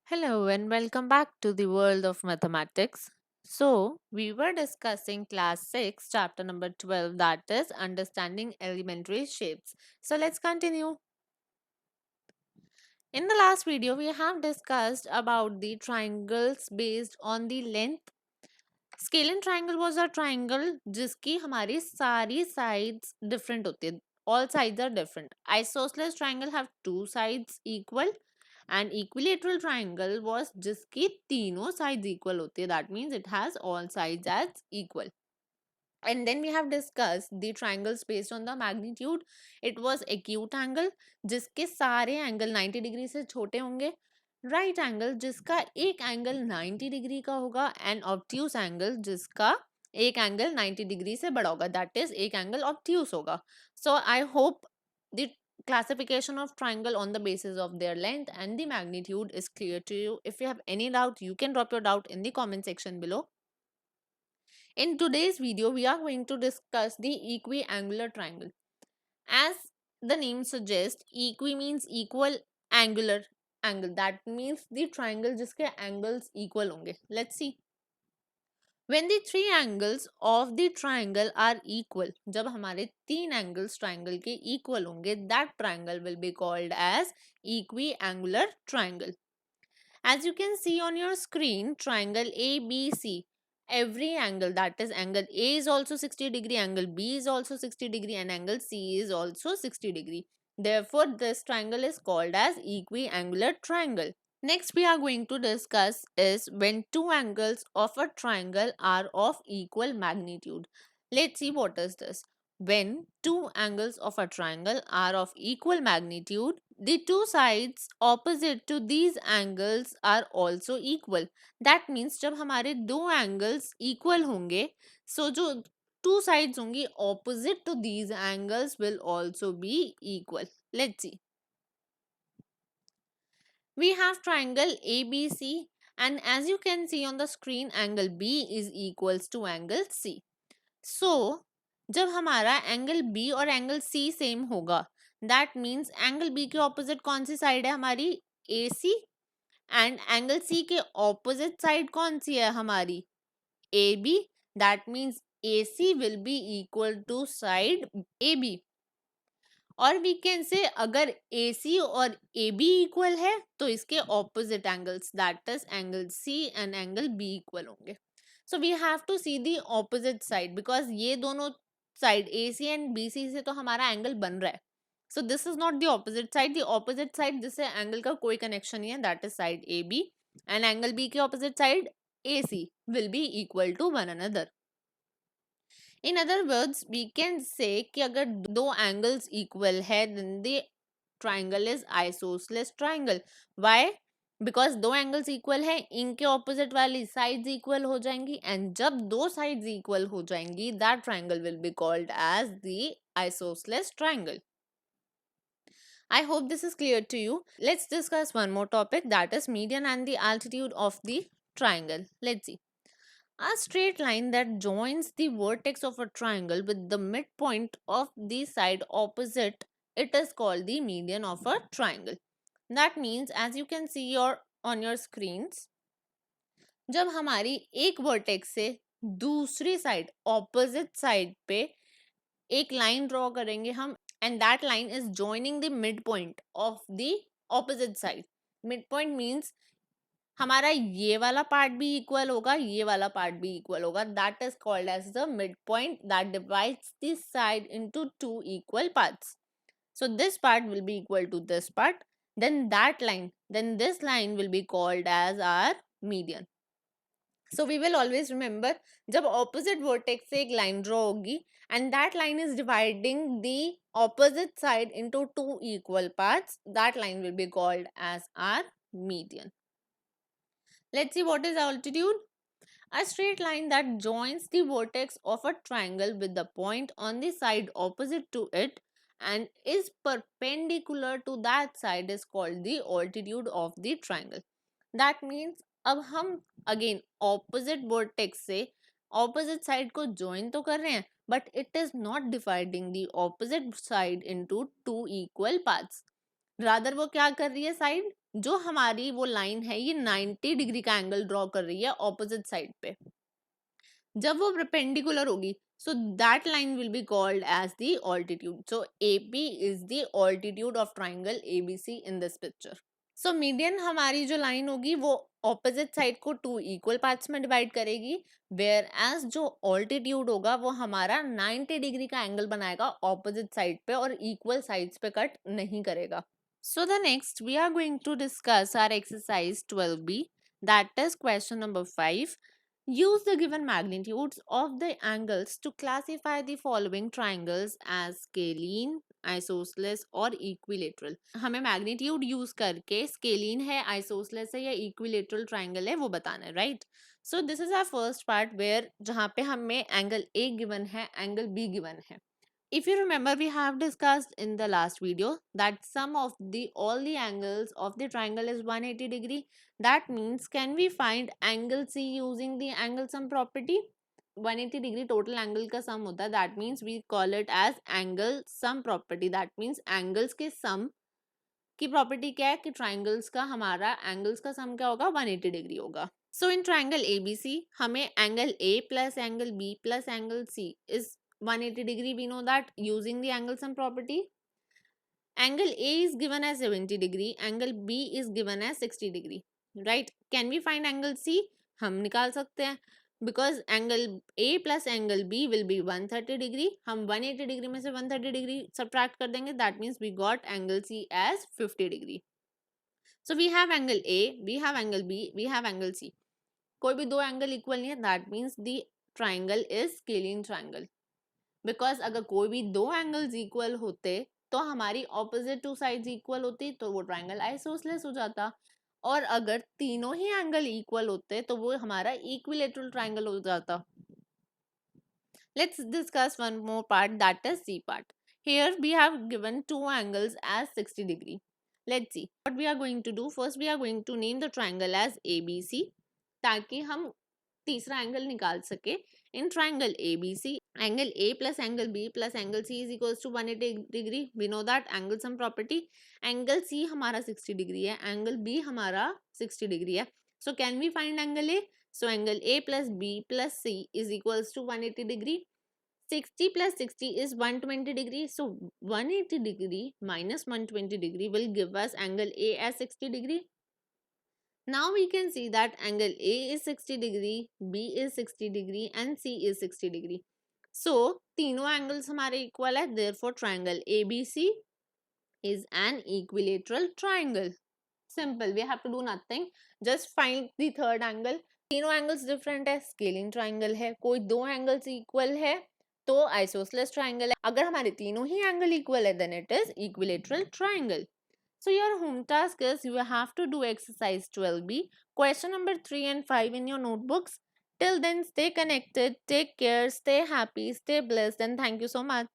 Hello and welcome back to the world of mathematics. So, we were discussing class 6, chapter number 12, that is understanding elementary shapes. So, let's continue. In the last video, we have discussed about the triangles based on the length. Scalene triangle was a triangle जिसकी हमारी सारी sides different होती है. All sides are different. Isosceles triangle have two sides equal and equilateral triangle was जिसकी तीनों sides equal होती है. That means it has all sides as equal. And then we have discussed the triangles based on the magnitude. It was acute angle जिसके सारे angle 90 degree से छोटे होंगे. Right angle जिसका एक angle 90 डिग्री का होगा and obtuse angle जिसका एक angle 90 डिग्री से बड़ा होगा. That is एक angle obtuse होगा. So I hope the classification of triangle on the basis of their length and the magnitude is clear to you. If you have any doubt, you can drop your doubt in the comment section below. In today's video, we are going to discuss the equiangular triangle. As the name suggests, equi means equal, angular angle. That means the triangle जिसके angles equal होंगे. Let's see. When the three angles of the triangle are equal, जब हमारे तीन angles triangle के equal होंगे, that triangle will be called as equiangular triangle. As you can see on your screen, triangle ABC, every angle, that is angle A is also 60 degree, angle B is also 60 degree and angle C is also 60 degree. Therefore, this triangle is called as equiangular triangle. Next we are going to discuss is when two angles of a triangle are of equal magnitude. Let's see what is this. When two angles of a triangle are of equal magnitude, the two sides opposite to these angles are also equal. That means जब हमारे दो angles equal होंगे, so जो two sides होंगी opposite to these angles will also be equal. Let's see. We have triangle ABC and as you can see on the screen, angle B is equals to angle C. So, जब हमारा angle B और angle C same होगा, that means angle B के opposite कौन सी side है हमारी AC and angle C के opposite side कौन सी है हमारी AB. That means AC will be equal to side AB. और वी कैन से अगर AC और AB इक्वल है तो इसके opposite angles that is angle C and angle B equal होंगे. So we have to see the opposite side because ये दोनों side AC and BC से तो हमारा एंगल बन रहा है. So this is not the opposite side. The opposite side जिससे एंगल का कोई कनेक्शन नहीं है that is side AB and angle B के opposite side AC will be equal to one another. In other words, we can say कि अगर दो angles equal है then the triangle is isosceles triangle. Why? Because दो angles equal है इनके opposite वाली sides equal हो जाएंगी and जब दो sides equal हो जाएंगी that triangle will be called as the isosceles triangle. I hope this is clear to you. Let's discuss one more topic, that is median and the altitude of the triangle. Let's see. A straight line that joins the vertex of a triangle with the midpoint of the side opposite it is called the median of a triangle. That means as you can see on your screens, जब हमारी एक vertex से दूसरी side opposite side पे एक line draw करेंगे हम and that line is joining the midpoint of the opposite side. Midpoint means हमारा ये वाला पार्ट भी इक्वल होगा, ये वाला पार्ट भी इक्वल होगा. That is called as the mid point that divides this side into two equal parts. So this part will be equal to this part, then that line, then this line will be called as our median. So we will always remember जब opposite vertex से एक line draw होगी and that line is dividing the opposite side into two equal parts, that line will be called as our median. Let's see what is altitude. A straight line that joins the vertex of a triangle with the point on the side opposite to it and is perpendicular to that side is called the altitude of the triangle. That means अब हम again opposite vertex से opposite side को join तो कर रहे हैं but it is not dividing the opposite side into two equal parts. Rather वो क्या कर रही है साइड, जो हमारी वो लाइन है ये 90 डिग्री का एंगल ड्रॉ कर रही है ऑपोजिट साइड पे। जब वो परपेंडिकुलर होगी, so that line will be called as the altitude. So AP is the altitude of triangle ABC in this picture. So median हमारी जो लाइन होगी वो ऑपोजिट साइड को टू इक्वल पार्ट्स में डिवाइड करेगी, वेयर एज जो altitude होगा वो हमारा 90 डिग्री का एंगल बनाएगा ऑपोजिट साइड पे और इक्वल साइड्स पे कट नहीं करेगा. So the next we are going to discuss our exercise 12b, that is question number 5. Use the given magnitudes of the angles to classify the following triangles as scalene, isosceles और equilateral. हमें magnitude use करके scalene है, isosceles है या equilateral triangle है वो बताना है, right? So this is our first part where जहाँ पे हमें angle A given है, angle B given है. If you remember, we have discussed in the last video that sum of the all the angles of the triangle is 180 degree. That means can we find angle C using the angle sum property? 180 degree total angle का sum होता है. That means we call it as angle sum property. That means angles के sum की property क्या है कि triangles का हमारा angles का sum क्या होगा, 180 degree होगा. So in triangle ABC हमें angle A plus angle B plus angle C is 180 degree. We know that using the angle sum property. Angle A is given as 70 degree, angle B is given as 60 degree, right? Can we find angle C? हम निकाल सकते हैं, because angle A plus angle B will be 130 degree. हम 180 degree में से 130 degree subtract कर देंगे. That means we got angle C as 50 degree. So we have angle A, we have angle B, we have angle C. कोई भी दो angle equal नहीं है, that means the triangle is scalene triangle. Because अगर कोई भी दो angles equal होते तो हमारी ऑपोजिट टू साइड्स इक्वल होती तो वो ट्राइंगल आइसोसेलेस हो जाता, और अगर तीनों ही एंगल इक्वल होते तो वो हमारा इक्विलेटरल ट्राइंगल हो जाता. Let's discuss one more part, that is C part. Here we have given two angles as 60 degree. Let's see what we are going to do. First we are going to name the triangle as ABC ताकि हम तीसरा angle निकाल सके. In triangle ABC, angle A plus angle B plus angle C is equals to 180 degree. We know that angle sum property. Angle C हमारा 60 degree है, angle B हमारा 60 degree है. So can we find angle A? So angle A plus B plus C is equals to 180 degree. 60 plus 60 is 120 degree. So 180 degree minus 120 degree will give us angle A as 60 degree. Now we can see that angle A is 60 degree, B is 60 degree and C is 60 degree. So तीनों angles हमारे equal है, therefore triangle ABC is an equilateral triangle. Simple, we have to do nothing, just find the third angle. तीनों angles different है, scaling triangle है. कोई दो angles equal है तो isosceles triangle है. अगर हमारे तीनों ही angle equal है then it is equilateral triangle. So your home task is you have to do exercise 12b, question number 3 and 5 in your notebooks. Till then, stay connected, take care, stay happy, stay blessed, and thank you so much.